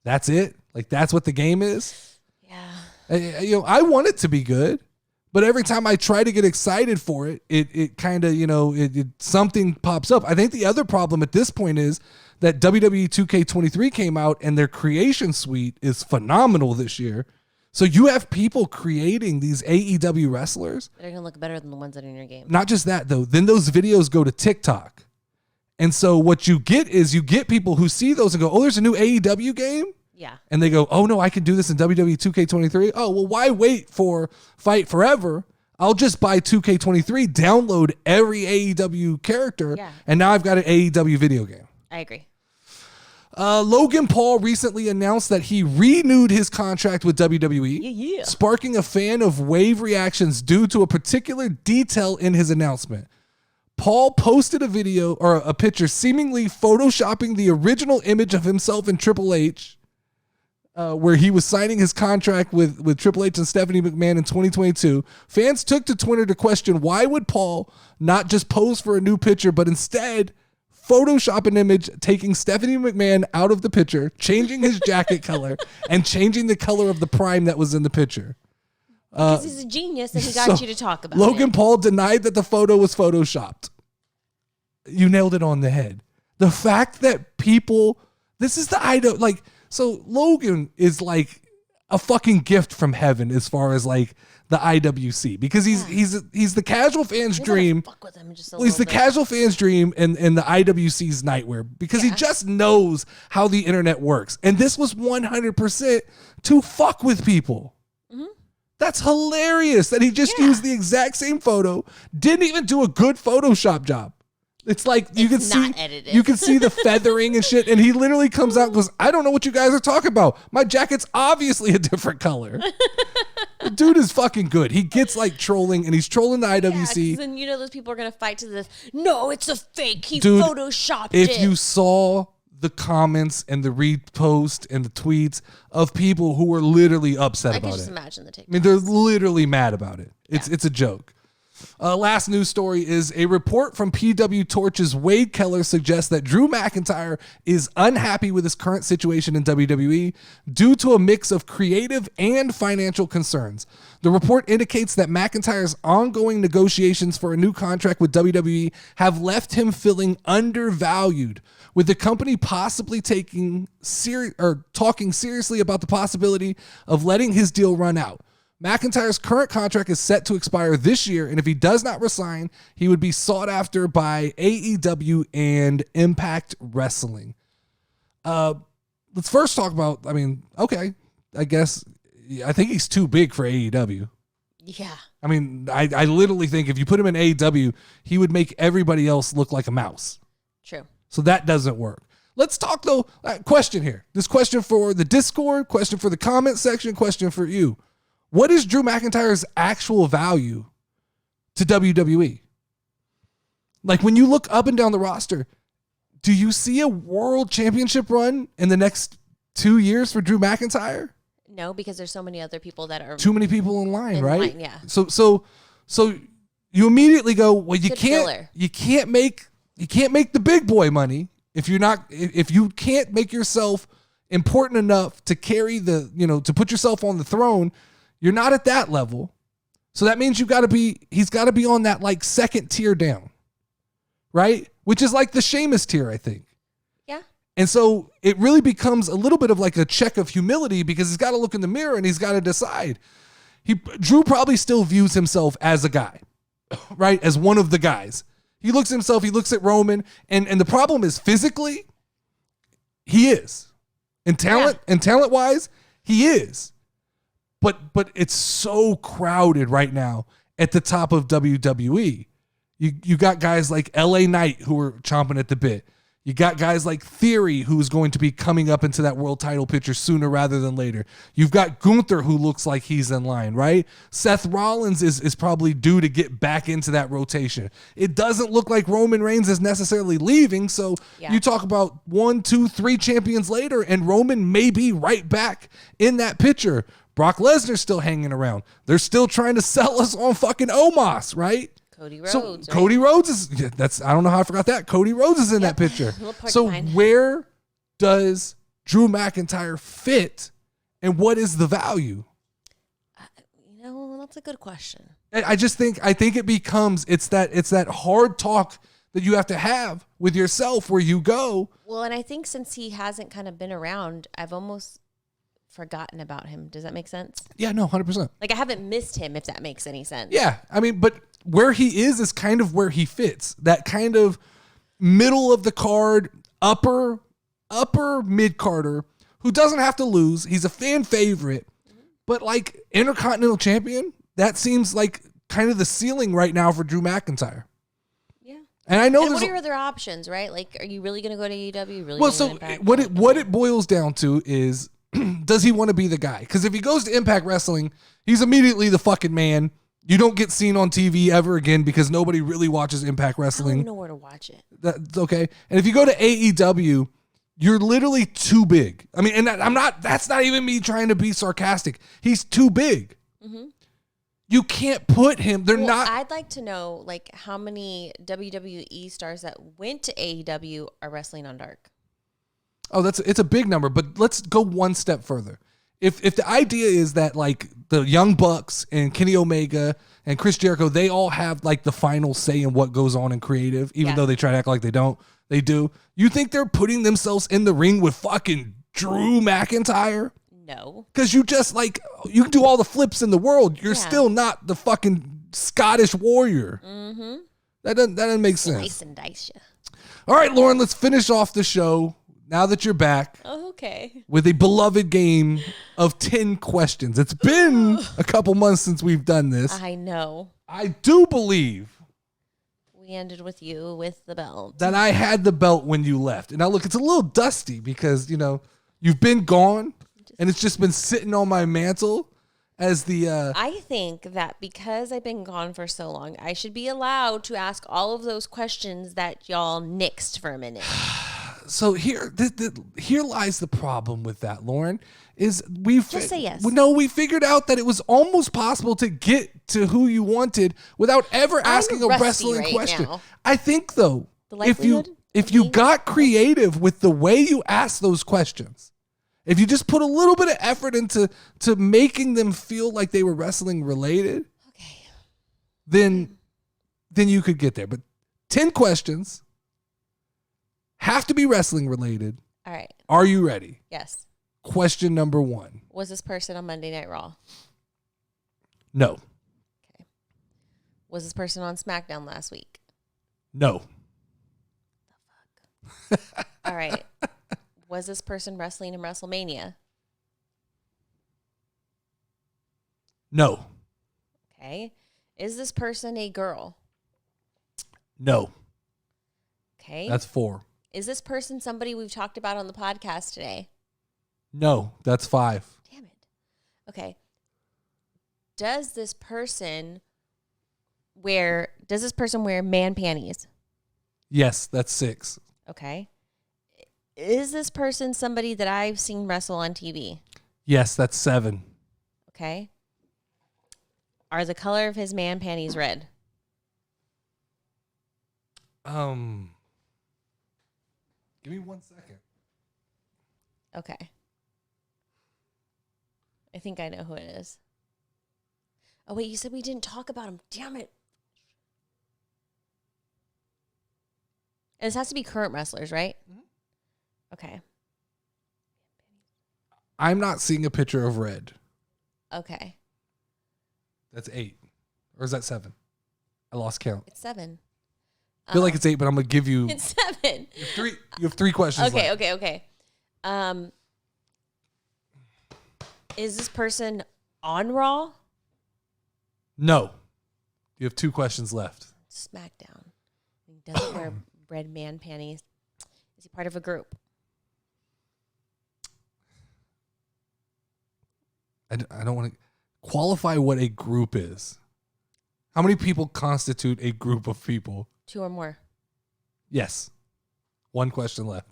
that's it? Like that's what the game is? I want it to be good, but every time I try to get excited for it, it kind of, something pops up. I think the other problem at this point is that WWE 2K23 came out and their creation suite is phenomenal this year. So you have people creating these AEW wrestlers. They're going to look better than the ones that are in your game. Not just that, though. Then those videos go to TikTok. And so what you get is you get people who see those and go, oh, there's a new AEW game? Yeah. And they go, oh, no, I can do this in WWE 2K23. Oh, well, why wait for Fight Forever? I'll just buy 2K23, download every AEW character, and now I've got an AEW video game. I agree. Logan Paul recently announced that he renewed his contract with WWE, sparking a fan of wave reactions due to a particular detail in his announcement. Paul posted a video or a picture seemingly photoshopping the original image of himself and Triple H, where he was signing his contract with Triple H and Stephanie McMahon in 2022. Fans took to Twitter to question why would Paul not just pose for a new picture, but instead Photoshop an image taking Stephanie McMahon out of the picture, changing his jacket color, and changing the color of the prime that was in the picture. Because he's a genius and he got you to talk about Logan Paul denied that the photo was Photoshopped. You nailed it on the head. The fact that people, this is the idol, so Logan is like a fucking gift from heaven as far as like the IWC, because he's the casual fan's dream. Fuck with him just he's the casual fan's dream and the IWC's nightmare, because he just knows how the internet works. And this was 100% to fuck with people. Mm-hmm. That's hilarious that he just used the exact same photo, didn't even do a good Photoshop job. It's like you can see the feathering and shit, and he literally comes out and goes, I don't know what you guys are talking about. My jacket's obviously a different color. The dude is fucking good. He gets like trolling, and he's trolling the IWC. Yeah, and those people are going to fight to this. No, it's a fake. He photoshopped it. If you saw the comments and the repost and the tweets of people who were literally upset about it. I can just imagine the take. I mean, they're literally mad about it. It's a joke. Last news story is a report from PW Torch's Wade Keller suggests that Drew McIntyre is unhappy with his current situation in WWE due to a mix of creative and financial concerns. The report indicates that McIntyre's ongoing negotiations for a new contract with WWE have left him feeling undervalued, with the company possibly talking seriously about the possibility of letting his deal run out. McIntyre's current contract is set to expire this year, and if he does not resign, he would be sought after by AEW and Impact Wrestling. Let's first talk about, I think he's too big for AEW. Yeah. I mean, I literally think if you put him in AEW, he would make everybody else look like a mouse. True. So that doesn't work. Let's talk, though. Question here. This question for the Discord, question for the comment section, question for you. What is Drew McIntyre's actual value to WWE? Like, when you look up and down the roster, do you see a world championship run in the next 2 years for Drew McIntyre? No, because there's so many other people that are too many people in line, right? Yeah. So you immediately go, well, you can't make the big boy money if you can't make yourself important enough to carry to put yourself on the throne. You're not at that level. So that means he's got to be on that like second tier down, right? Which is like the Sheamus tier, I think. Yeah. And so it really becomes a little bit of like a check of humility, because he's got to look in the mirror and he's got to decide. Drew probably still views himself as a guy, right? As one of the guys. He looks at himself, he looks at Roman, and the problem is physically, he is. And talent-wise, he is. But it's so crowded right now at the top of WWE. You got guys like LA Knight who are chomping at the bit. You got guys like Theory, who's going to be coming up into that world title picture sooner rather than later. You've got Gunther, who looks like he's in line, right? Seth Rollins is probably due to get back into that rotation. It doesn't look like Roman Reigns is necessarily leaving, so you talk about 1, 2, 3 champions later, and Roman may be right back in that picture. Brock Lesnar's still hanging around. They're still trying to sell us on fucking Omos, right? Cody Rhodes. Cody Rhodes is, I don't know how I forgot that. Cody Rhodes is in that picture. So where does Drew McIntyre fit, and what is the value? it's a good question. I think it becomes it's that hard talk that you have to have with yourself where you go. Well, and I think since he hasn't kind of been around, I've almost forgotten about him. Does that make sense? Yeah, no, 100%. Like, I haven't missed him, if that makes any sense. Yeah, I mean, but where he is kind of where he fits. That kind of middle of the card, upper mid-carder who doesn't have to lose. He's a fan favorite, but like Intercontinental Champion, that seems like kind of the ceiling right now for Drew McIntyre. Yeah. And I know what are your other options, right? Like, are you really going to go to AEW? Really? Well, so what it boils down to is, does he want to be the guy? Because if he goes to Impact Wrestling, he's immediately the fucking man. You don't get seen on TV ever again because nobody really watches Impact Wrestling. I don't know where to watch it. That's okay. And if you go to AEW, you're literally too big. I mean, and that's not even me trying to be sarcastic. He's too big. Mm-hmm. You can't put him. I'd like to know, like, how many WWE stars that went to AEW are wrestling on Dark. Oh, it's a big number, but let's go one step further. If the idea is that like the Young Bucks and Kenny Omega and Chris Jericho, they all have like the final say in what goes on in creative, even though they try to act like they don't, they do. You think they're putting themselves in the ring with fucking Drew McIntyre? No. Because you just like, you can do all the flips in the world. You're still not the fucking Scottish warrior. Mm-hmm. That doesn't make sense. Slice and dice you. All right, Lauren, let's finish off the show. Now that you're back, with a beloved game of 10 questions. It's been a couple months since we've done this. I know. I do believe we ended with you with the belt. That I had the belt when you left. And now look, it's a little dusty because, you know, you've been gone and it's just been sitting on my mantle as the... I think that because I've been gone for so long, I should be allowed to ask all of those questions that y'all nixed for a minute. So here lies the problem with that, Lauren, is just say yes. No, we figured out that it was almost possible to get to who you wanted without ever asking a wrestling question. Now. I think though, if you got creative with the way you asked those questions, if you just put a little bit of effort into making them feel like they were wrestling related, then you could get there. But 10 questions. Have to be wrestling related. All right. Are you ready? Yes. Question number 1. Was this person on Monday Night Raw? No. Okay. Was this person on SmackDown last week? No. The fuck? All right. Was this person wrestling in WrestleMania? No. Okay. Is this person a girl? No. Okay. That's 4. Is this person somebody we've talked about on the podcast today? No, that's 5. Damn it. Okay. Does this person wear man panties? Yes, that's 6. Okay. Is this person somebody that I've seen wrestle on TV? Yes, that's 7. Okay. Are the color of his man panties red? Give me 1 second. Okay. I think I know who it is. Oh, wait, you said we didn't talk about him. Damn it. And this has to be current wrestlers, right? Mm-hmm. Okay. I'm not seeing a picture of red. Okay. That's 8. Or is that 7? I lost count. It's 7. I feel like it's 8, but I'm going to give you... It's 7. You have 3 questions left. Okay. Is this person on Raw? No. You have 2 questions left. SmackDown. He doesn't wear red man panties. Is he part of a group? I don't want to... Qualify what a group is. How many people constitute a group of people? 2 or more. Yes. 1 question left.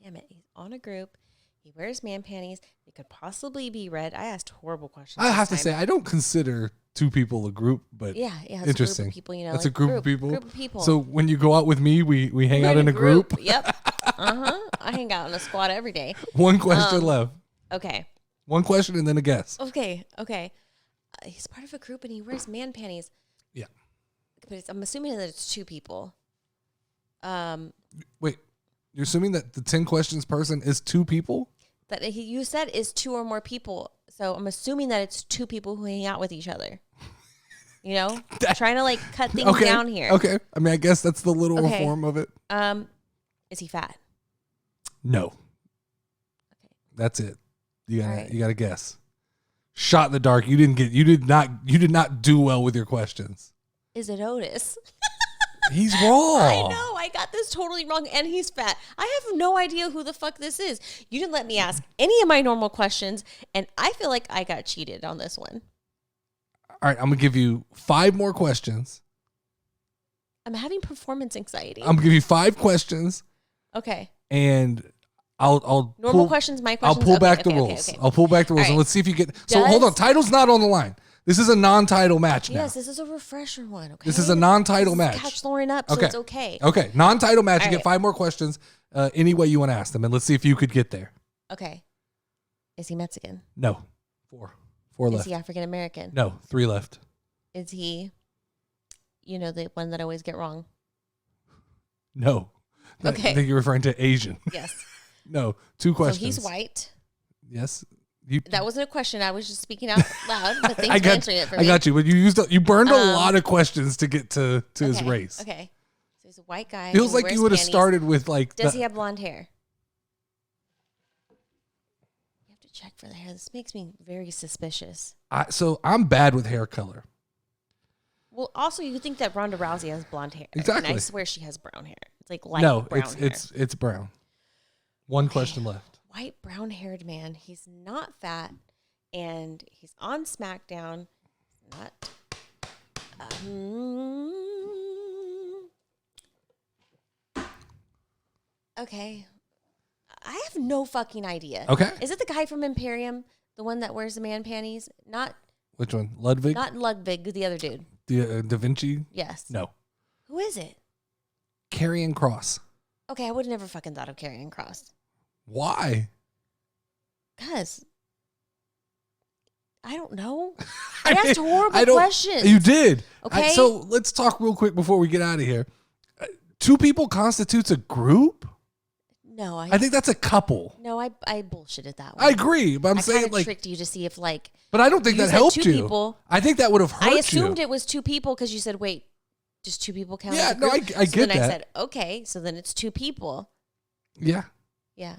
Damn it. He's on a group. He wears man panties. It could possibly be red. I asked horrible questions. I have to say, I don't consider 2 people a group, but yeah, it's interesting. A group of people, That's like a group of people. Group of people. So when you go out with me, we hang out in a group. Yep. I hang out in a squad every day. 1 question left. Okay. 1 question and then a guess. Okay. he's part of a group and he wears man panties. Yeah. But I'm assuming that it's 2 people. Wait, you're assuming that the 10 questions person is 2 people? That you said is 2 or more people. So I'm assuming that it's 2 people who hang out with each other. You know? Trying to like cut things down here. Okay. I mean, I guess that's the literal form of it. Is he fat? No. Okay. That's it. You got to guess. Shot in the dark. You did not do well with your questions. Is it Otis? He's wrong. I know. I got this totally wrong, and he's fat. I have no idea who the fuck this is. You didn't let me ask any of my normal questions, and I feel like I got cheated on this one. All right, I'm going to give you 5 more questions. I'm having performance anxiety. I'm going to give you 5 questions. Okay. And I'll normal questions, my questions. I'll pull back the rules. Okay. I'll pull back the rules, and let's see if you get. So hold on, title's not on the line. This is a non-title match now. Yes, this is a refresher one. Okay. This is a non-title match. Catch Lauren up, so it's okay. Okay, non-title match. You get 5 more questions. Any way you want to ask them, and let's see if you could get there. Okay. Is he Mexican? No. 4 left. Is he African American? No. 3 left. Is he? The one that I always get wrong. No. Okay. I think you're referring to Asian. Yes. No. 2 questions. So he's white. Yes. That wasn't a question. I was just speaking out loud. But thanks for answering it for me. I got you. But you burned a lot of questions to get to his race. Okay. So he's a white guy. Feels like you would have started with like. Does he have blonde hair? You have to check for the hair. This makes me very suspicious. So I'm bad with hair color. Well, also you think that Ronda Rousey has blonde hair. Exactly. And I swear she has brown hair. It's like light brown hair. It's brown. 1 question left. White brown-haired man. He's not fat, and he's on SmackDown. Not. Okay. I have no fucking idea. Okay. Is it the guy from Imperium, the one that wears the man panties? Not. Which one? Ludwig? Not Ludwig, the other dude. Da Vinci? Yes. No. Who is it? Karrion Kross. Okay, I would have never fucking thought of Karrion Kross. Why? Because I don't know. I asked horrible questions. You did. Okay. So let's talk real quick before we get out of here. 2 people constitutes a group? No, I think that's a couple. No, I bullshitted that one. I agree, but I'm saying like tricked you to see if like. But I don't think that helped you. People, I think that would have hurt you. I assumed it was 2 people because you said, "Wait, does 2 people count?" Yeah, as a group? no, I get that. Then I said, "Okay, so then it's 2 people." Yeah. Yeah.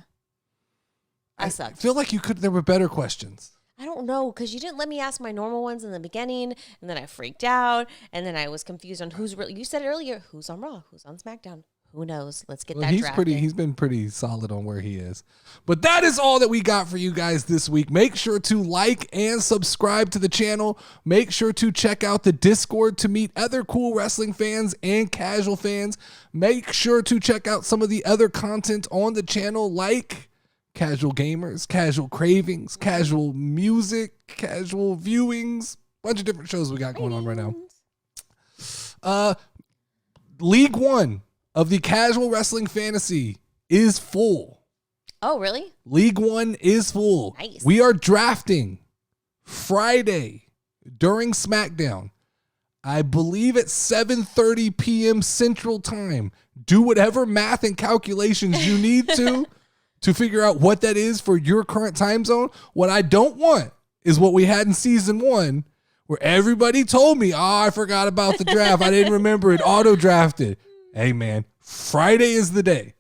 I sucked. I feel like there were better questions. I don't know, because you didn't let me ask my normal ones in the beginning, and then I freaked out, and then I was confused on who's really. You said earlier, who's on Raw, who's on SmackDown. Who knows? Let's get that drafted. He's been pretty solid on where he is. But that is all that we got for you guys this week. Make sure to like and subscribe to the channel. Make sure to check out the Discord to meet other cool wrestling fans and casual fans. Make sure to check out some of the other content on the channel, like Casual Gamers, Casual Cravings, Casual Music, Casual Viewings. Bunch of different shows we got going on right now. League 1 of the Casual Wrestling Fantasy is full. Oh, really? League 1 is full. Nice. We are drafting Friday during SmackDown. I believe at 7:30 p.m. Central Time. Do whatever math and calculations you need to figure out what that is for your current time zone. What I don't want is what we had in season 1, where everybody told me, I forgot about the draft. I didn't remember it. Auto-drafted. Hey, man, Friday is the day.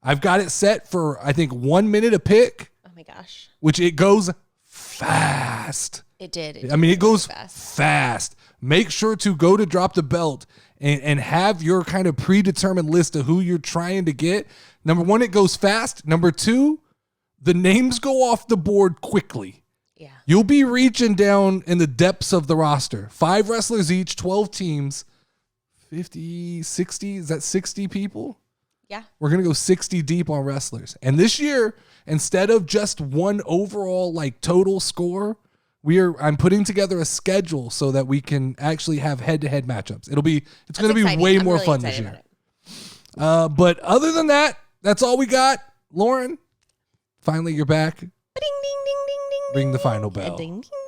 I've got it set for, I think, 1 minute a pick. Oh, my gosh. Which it goes fast. It did. It goes fast. Make sure to go to Drop the Belt and have your kind of predetermined list of who you're trying to get. Number 1, it goes fast. Number 2, the names go off the board quickly. Yeah. You'll be reaching down in the depths of the roster. 5 wrestlers each, 12 teams. 50, 60, is that 60 people? Yeah. We're going to go 60 deep on wrestlers. And this year, instead of just one overall like total score, I'm putting together a schedule so that we can actually have head-to-head matchups. It's going to be way more fun this year. But other than that, that's all we got. Lauren, finally you're back. Ding, ding, ding, ding, ding. Ring the final bell. Ding, ding.